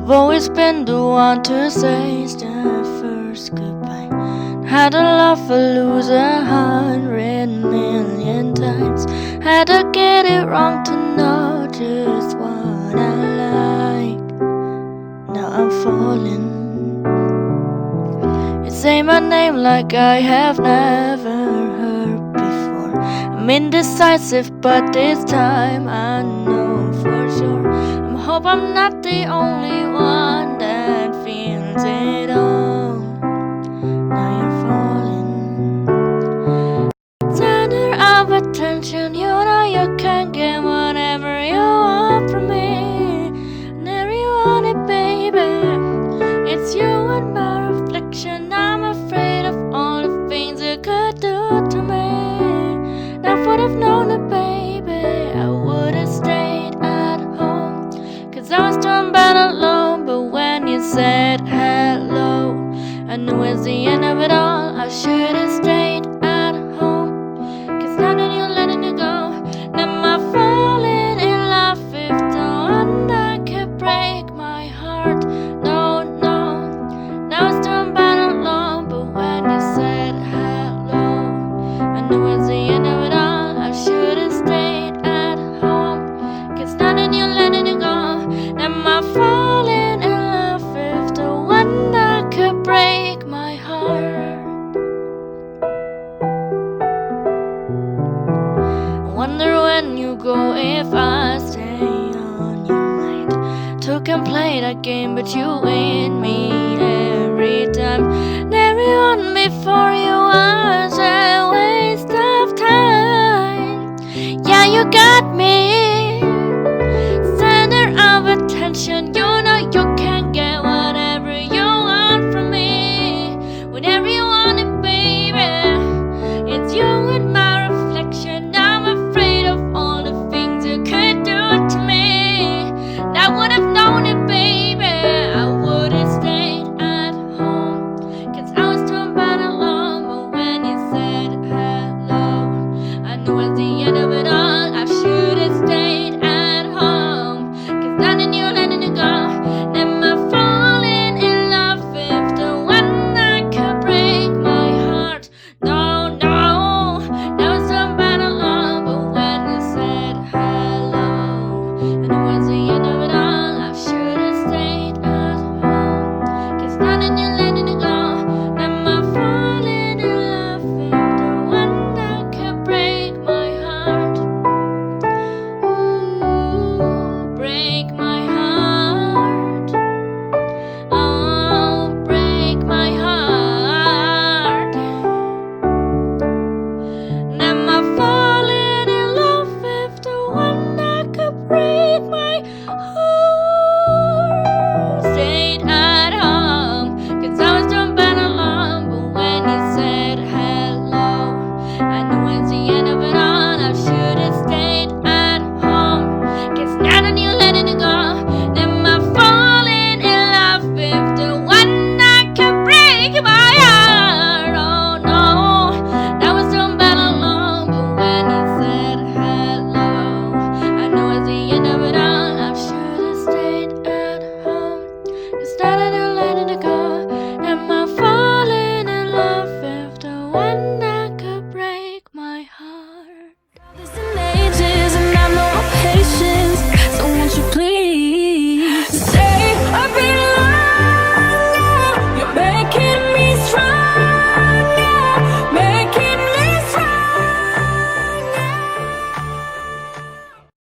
I've always been the one to say the first goodbye. Had to love or lose 100 million times. Had to get it wrong to know just what I like. Now I'm falling. You say my name like I have never heard before. I'm indecisive, but this time I know for sure. I hope I'm not the only one that feels it all. Now you're falling. Center of attention, you know you can get whatever you want from me. Never you want it, baby. It's you and my reflection. I'm afraid of all the things you could do to me. Never would have known it, baby. I would have stayed at home, 'cause I was doing bad alone. But when you said hello, I knew it was the end of it all. I should have stayed at home, 'cause now that you're letting you go, now I'm falling in love with the one that could break my heart. No, no, now I was doing bad alone. But when you said hello, I knew it was the end of it all. I should have stayed at home, 'cause now that you're letting it go, now I'm falling in love with the one that could break my heart. I wonder when you go if I stay on your mind. Took and play that game, but you win me every time. Everyone before you was a waste of time. Yeah, you got me. Center of attention, you know you can get whatever you want from me. Whenever you want it, baby. It's you and my reflection. I'm afraid of all the things you could do to me. And I would have known it, baby. I would have stayed at home, 'cause I was doing bad alone. But when you said hello, I knew it was the end of it all. I should have stayed at home, 'cause now that you're letting it go, then I'm falling in love with the one that could break my heart. No,